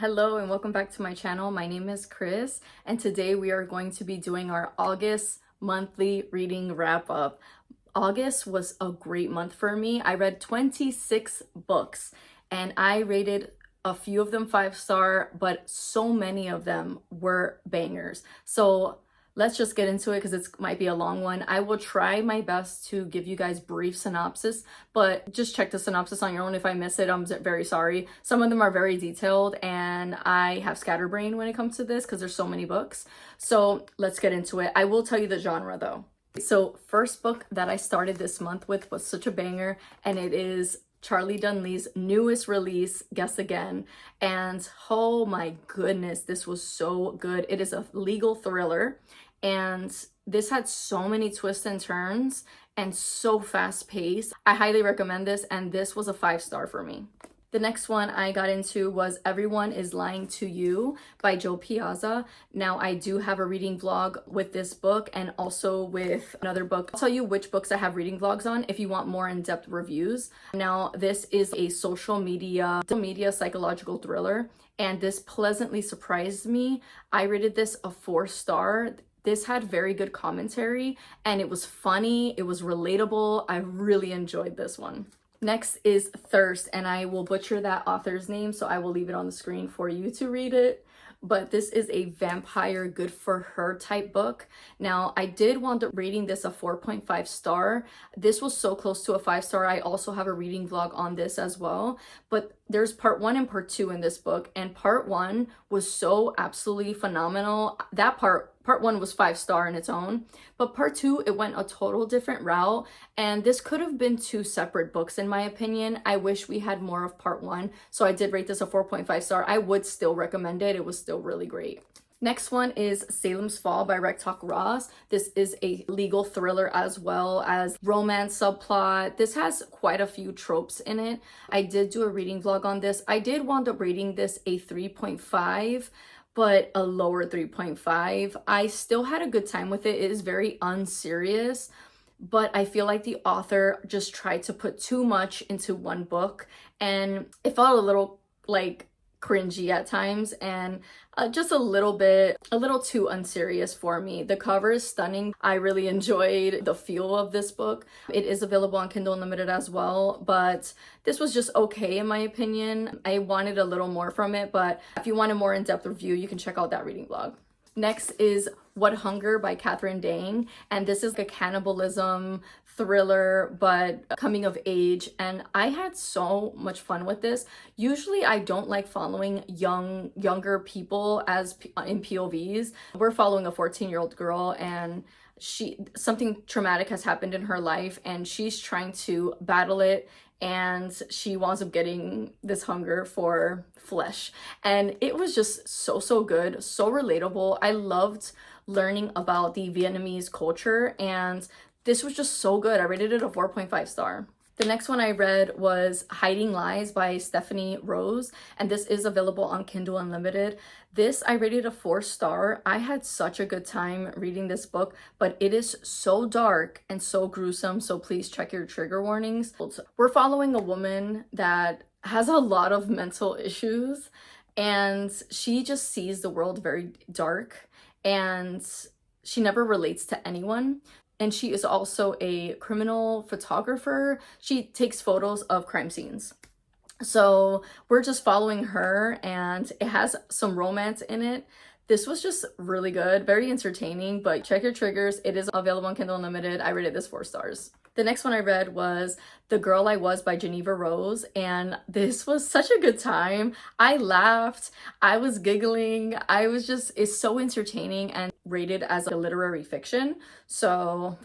Hello and welcome back to my channel. My name is Chris and today we are going to be doing our August monthly reading wrap up. August was a great month for me. I read 26 books and I rated a few of them 5-star, but so many of them were bangers. So let's just get into it because it might be a long one. I will try my best to give you guys brief synopsis, but just check the synopsis on your own. If I miss it, I'm very sorry. Some of them are very detailed and I have scatterbrain when it comes to this because there's so many books. So let's get into it. I will tell you the genre though. So first book that I started this month with was such a banger, and it is Charlie Dunlea's newest release, Guess Again. And oh my goodness, this was so good. It is a legal thriller and this had so many twists and turns and so fast paced. I highly recommend this, and this was a 5-star for me. The next one I got into was Everyone is Lying to You by Joe Piazza. Now, I do have a reading vlog with this book and also with another book. I'll tell you which books I have reading vlogs on if you want more in-depth reviews. Now, this is a social media psychological thriller, and this pleasantly surprised me. I rated this a 4-star. This had very good commentary and it was funny, it was relatable. I really enjoyed this one. Next is Thirst, and I will butcher that author's name, so I will leave it on the screen for you to read it. But this is a vampire good for her type book. Now, I did wind up rating this a 4.5 star. This was so close to a 5-star. I also have a reading vlog on this as well. But there's part 1 and part 2 in this book, and part 1 was so absolutely phenomenal. That part 1 was 5-star in its own, but part 2, it went a total different route, and this could have been 2 separate books in my opinion. I wish we had more of part 1, so I did rate this a 4.5 star. I would still recommend it. It was still really great. Next one is Salem's Fall by Rectock Ross. This is a legal thriller as well as romance subplot. This has quite a few tropes in it. I did do a reading vlog on this. I did wind up rating this a 3.5, but a lower 3.5. I still had a good time with it. It is very unserious, but I feel like the author just tried to put too much into one book, and it felt a little like cringy at times, and just a little too unserious for me. The cover is stunning. I really enjoyed the feel of this book. It is available on Kindle Unlimited as well, but this was just okay in my opinion. I wanted a little more from it, but if you want a more in-depth review, you can check out that reading vlog. Next is What Hunger by Catherine Dang, and this is a cannibalism thriller but coming of age, and I had so much fun with this. Usually I don't like following younger people as in POVs. We're following a 14-year-old girl, and something traumatic has happened in her life and she's trying to battle it, and she winds up getting this hunger for flesh, and it was just so good, so relatable. I loved learning about the Vietnamese culture, and this was just so good. I rated it a 4.5 star. The next one I read was Hiding Lies by Stephanie Rose, and this is available on Kindle Unlimited. This I rated a 4-star. I had such a good time reading this book, but it is so dark and so gruesome, so please check your trigger warnings. We're following a woman that has a lot of mental issues, and she just sees the world very dark, and she never relates to anyone. And she is also a criminal photographer. She takes photos of crime scenes. So we're just following her, and it has some romance in it. This was just really good, very entertaining, but check your triggers. It is available on Kindle Unlimited. I rated this 4 stars. The next one I read was The Girl I Was by Geneva Rose, and this was such a good time. I laughed, I was giggling, it's so entertaining and rated as a literary fiction. So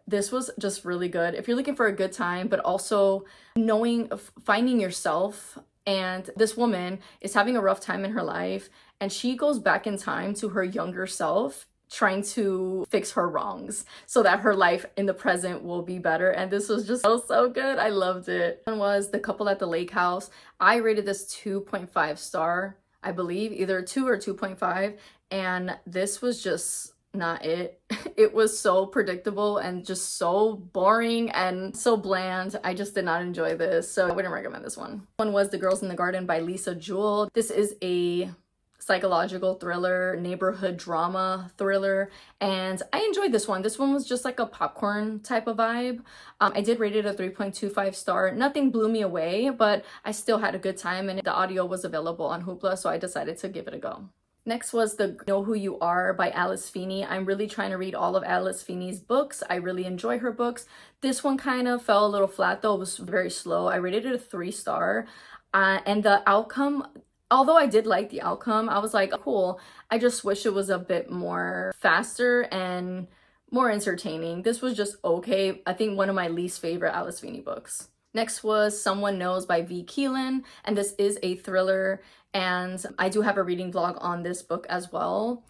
this was just really good. If you're looking for a good time, but also finding yourself, and this woman is having a rough time in her life, and she goes back in time to her younger self, trying to fix her wrongs so that her life in the present will be better. And this was just so good. I loved it. One was The Couple at the Lake House. I rated this 2.5 star, I believe, either 2 or 2.5. And this was just not it. It was so predictable and just so boring and so bland. I just did not enjoy this, so I wouldn't recommend this one. One was The Girls in the Garden by Lisa Jewell. This is a psychological thriller, neighborhood drama thriller, and I enjoyed this one. This one was just like a popcorn type of vibe. I did rate it a 3.25 star. Nothing blew me away, but I still had a good time, and the audio was available on Hoopla, so I decided to give it a go. Next was The Know Who You Are by Alice Feeney. I'm really trying to read all of Alice Feeney's books. I really enjoy her books. This one kind of fell a little flat though. It was very slow. I rated it a 3 star. And the outcome, although I did like the outcome, I was like, cool. I just wish it was a bit more faster and more entertaining. This was just okay. I think one of my least favorite Alice Feeney books. Next was Someone Knows by V. Keelan, and this is a thriller, and I do have a reading vlog on this book as well.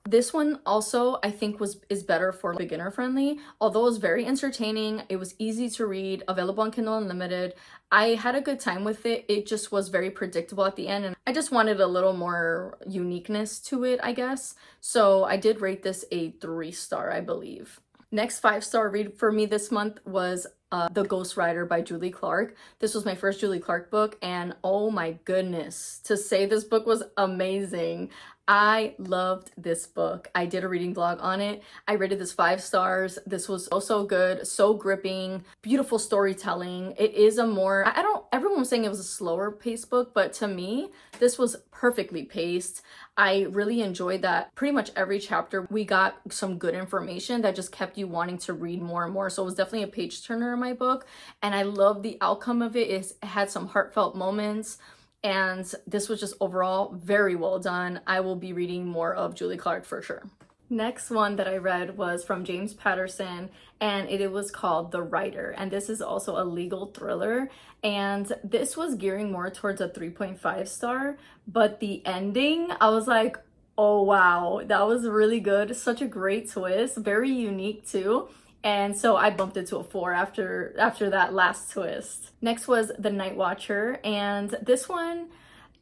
This one also I think is better for beginner friendly. Although it was very entertaining, it was easy to read, available on Kindle Unlimited. I had a good time with it. It just was very predictable at the end, and I just wanted a little more uniqueness to it, I guess. So I did rate this a 3 star, I believe. Next 5-star read for me this month was The Ghostwriter by Julie Clark. This was my first Julie Clark book, and oh my goodness, to say this book was amazing. I loved this book. I did a reading vlog on it. I rated this 5 stars. This was so good, so gripping, beautiful storytelling. It is a more, everyone was saying it was a slower paced book, but to me, this was perfectly paced. I really enjoyed that pretty much every chapter we got some good information that just kept you wanting to read more and more. So it was definitely a page turner in my book, and I love the outcome of it. It had some heartfelt moments, and this was just overall very well done. I will be reading more of Julie Clark for sure. Next one that I read was from James Patterson, and it was called The Writer, and this is also a legal thriller, and this was gearing more towards a 3.5 star, but the ending, I was like, oh wow, that was really good. Such a great twist, very unique too. And so I bumped it to a 4 after that last twist. Next was The Night Watcher, and this one,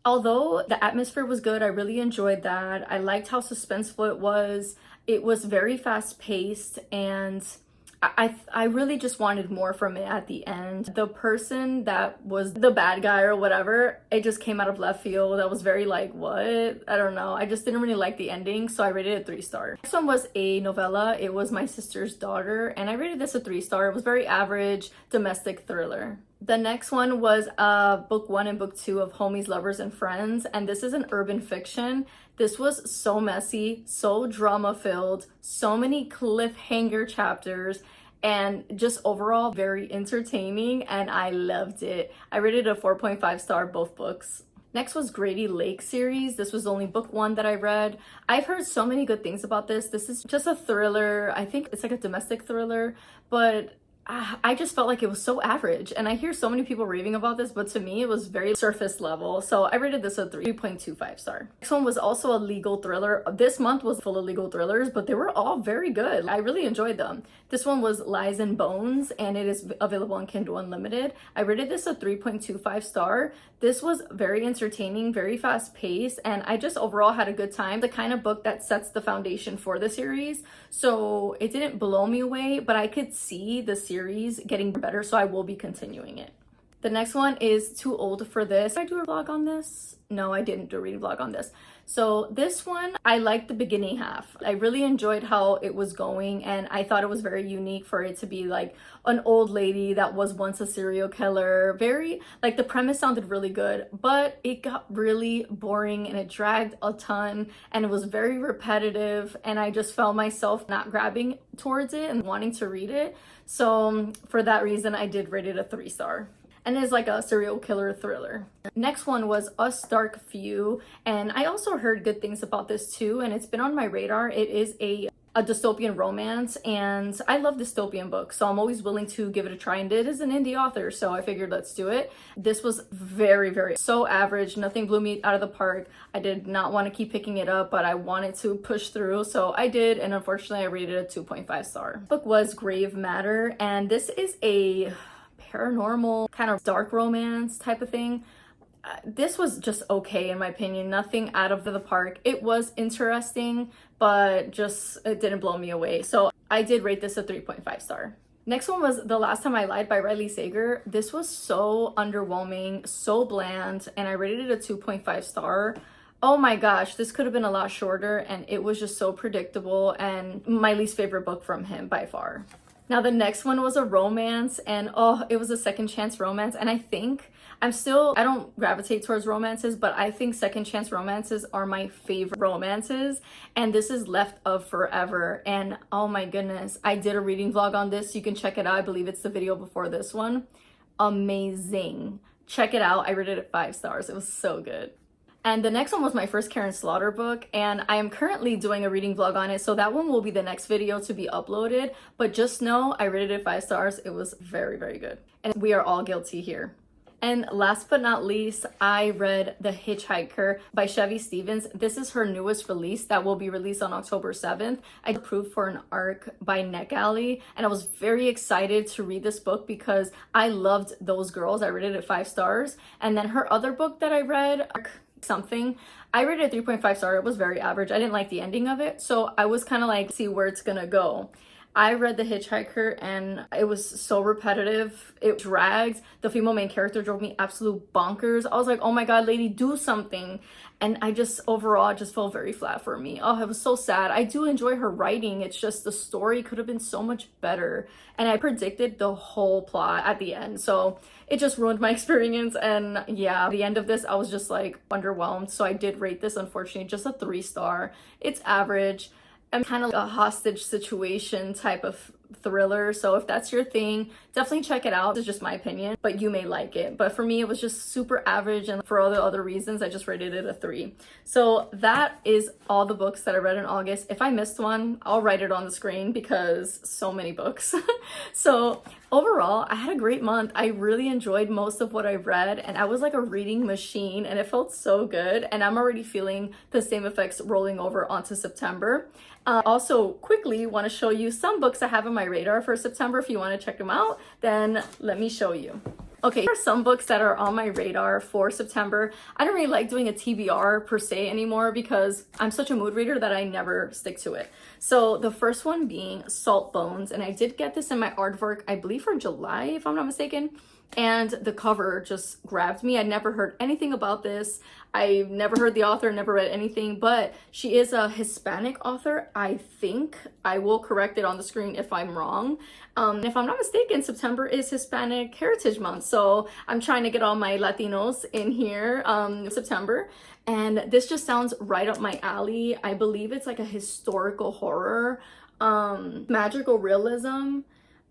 although the atmosphere was good, I really enjoyed that. I liked how suspenseful it was. It was very fast paced, and I really just wanted more from it at the end. The person that was the bad guy or whatever, it just came out of left field. I was very like, what? I don't know. I just didn't really like the ending, so I rated it a 3 star. Next one was a novella. It was My Sister's Daughter, and I rated this a 3 star. It was very average domestic thriller. The next one was book 1 and book 2 of Homies, Lovers, and Friends, and this is an urban fiction. This was so messy, so drama-filled, so many cliffhanger chapters, and just overall very entertaining, and I loved it. I rated a 4.5 star both books. Next was Grady Lake series. This was only book 1 that I read. I've heard so many good things about this. This is just a thriller. I think it's like a domestic thriller, but I just felt like it was so average, and I hear so many people raving about this, but to me it was very surface level, so I rated this a 3.25 star. Next one was also a legal thriller. This month was full of legal thrillers, but they were all very good. I really enjoyed them. This one was Lies and Bones, and it is available on Kindle Unlimited. I rated this a 3.25 star. This was very entertaining, very fast paced, and I just overall had a good time. The kind of book that sets the foundation for the series, so it didn't blow me away, but I could see the series getting better, so I will be continuing it. The next one is Too Old for This. Did I do a vlog on this? No, I didn't do a reading vlog on this. So this one, I liked the beginning half. I really enjoyed how it was going, and I thought it was very unique for it to be like an old lady that was once a serial killer. Very, like, the premise sounded really good, but it got really boring and it dragged a ton, and it was very repetitive, and I just felt myself not grabbing towards it and wanting to read it. So for that reason, I did rate it a 3 star. And it's like a serial killer thriller. Next one was Us Dark Few, and I also heard good things about this too, and it's been on my radar. It is a dystopian romance, and I love dystopian books, so I'm always willing to give it a try, and it is an indie author, so I figured let's do it. This was very so average. Nothing blew me out of the park. I did not want to keep picking it up, but I wanted to push through, so I did, and unfortunately I rated it a 2.5 star. The book was Grave Matter, and this is a paranormal kind of dark romance type of thing. this was just okay in my opinion, nothing out of the park. It was interesting, but just it didn't blow me away. So I did rate this a 3.5 star. Next one was The Last Time I Lied by Riley Sager. This was so underwhelming, so bland, and I rated it a 2.5 star. Oh my gosh, this could have been a lot shorter, and it was just so predictable and my least favorite book from him by far. Now the next one was a romance, and oh, it was a second chance romance, and I think I don't gravitate towards romances, but I think second chance romances are my favorite romances, and this is Left of Forever. And oh my goodness, I did a reading vlog on this. You can check it out. I believe it's the video before this one. Amazing. Check it out. I rated it 5 stars. It was so good. And the next one was my first Karen Slaughter book, and I am currently doing a reading vlog on it, so that one will be the next video to be uploaded. But just know I rated it 5 stars. It was very, very good. And we are all guilty here. And last but not least, I read The Hitchhiker by Chevy Stevens. This is her newest release that will be released on October 7th. I approved for an arc by Neck Alley, and I was very excited to read this book because I loved Those Girls. I rated it 5 stars. And then her other book that I read, Something, I rated it 3.5 star. It was very average. I didn't like the ending of it, so I was kind of like, see where it's gonna go. I read The Hitchhiker and it was so repetitive. It dragged. The female main character drove me absolute bonkers. I was like, oh my god, lady, do something. And I just overall it just felt very flat for me. Oh, it was so sad. I do enjoy her writing. It's just the story could have been so much better. And I predicted the whole plot at the end. So it just ruined my experience. And yeah, the end of this, I was just like underwhelmed. So I did rate this, unfortunately, just a 3 star. It's average. I'm kind of like a hostage situation type of thriller, so if that's your thing, definitely check it out. It's just my opinion, but you may like it. But for me, it was just super average, and for all the other reasons, I just rated it a 3. So that is all the books that I read in August. If I missed one, I'll write it on the screen because so many books. So overall, I had a great month. I really enjoyed most of what I read, and I was like a reading machine, and it felt so good. And I'm already feeling the same effects rolling over onto September. Also, quickly want to show you some books I have on my radar for September. If you want to check them out, then let me show you. Okay, there are some books that are on my radar for September. I don't really like doing a TBR per se anymore because I'm such a mood reader that I never stick to it. So the first one being Salt Bones, and I did get this in my aardvark, I believe for July, if I'm not mistaken. And the cover just grabbed me. I'd never heard anything about this. I've never heard the author, never read anything, but she is a Hispanic author, I think. I will correct it on the screen if I'm wrong. If I'm not mistaken, September is Hispanic Heritage Month, so I'm trying to get all my Latinos in here September. And this just sounds right up my alley. I believe it's like a historical horror, magical realism.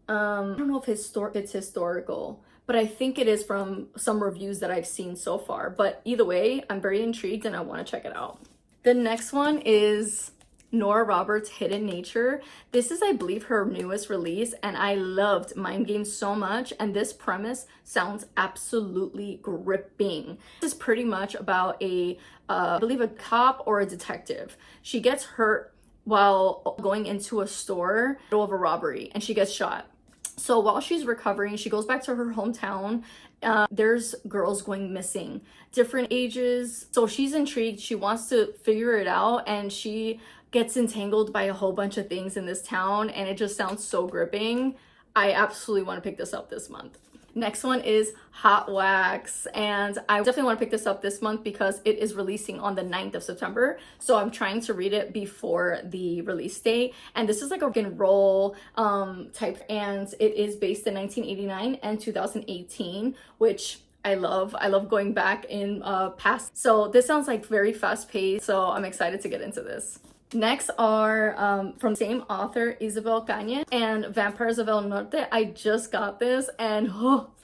I don't know if it's historical, but I think it is from some reviews that I've seen so far. But either way, I'm very intrigued and I want to check it out. The next one is Nora Roberts' Hidden Nature. This is, I believe, her newest release, and I loved Mind Games so much, and this premise sounds absolutely gripping. This is pretty much about I believe a cop or a detective. She gets hurt while going into a store in the middle of a robbery, and she gets shot. So while she's recovering, she goes back to her hometown. There's girls going missing, different ages. So she's intrigued. She wants to figure it out, and she gets entangled by a whole bunch of things in this town, and it just sounds so gripping. I absolutely want to pick this up this month. Next one is Hot Wax, and I definitely want to pick this up this month because it is releasing on the 9th of September. So I'm trying to read it before the release date. And this is like a rock and roll type, and it is based in 1989 and 2018, which I love. I love going back in past. So this sounds like very fast paced. So I'm excited to get into this. Next are from the same author, Isabel Cañas, and Vampires of El Norte. I just got this, and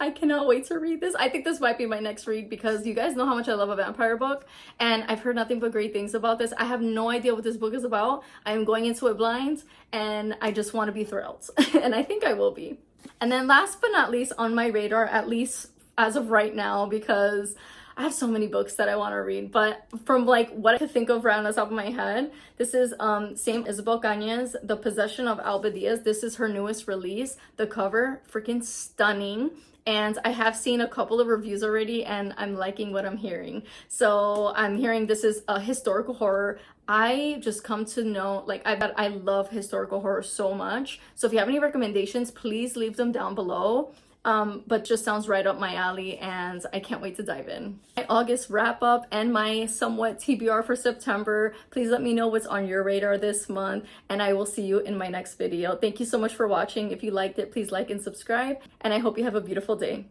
I cannot wait to read this. I think this might be my next read because you guys know how much I love a vampire book, and I've heard nothing but great things about this. I have no idea what this book is about. I am going into it blind, and I just want to be thrilled, and I think I will be. And then last but not least on my radar, at least as of right now, because I have so many books that I want to read, but from like what I could think of right on the top of my head, this is same Isabel Cañez, The Possession of Alba Diaz. This is her newest release. The cover, freaking stunning. And I have seen a couple of reviews already and I'm liking what I'm hearing. So I'm hearing this is a historical horror. I just come to know, like, I love historical horror so much. So if you have any recommendations, please leave them down below. But just sounds right up my alley and I can't wait to dive in. My August wrap up and my somewhat TBR for September. Please let me know what's on your radar this month and I will see you in my next video. Thank you so much for watching. If you liked it, please like and subscribe and I hope you have a beautiful day.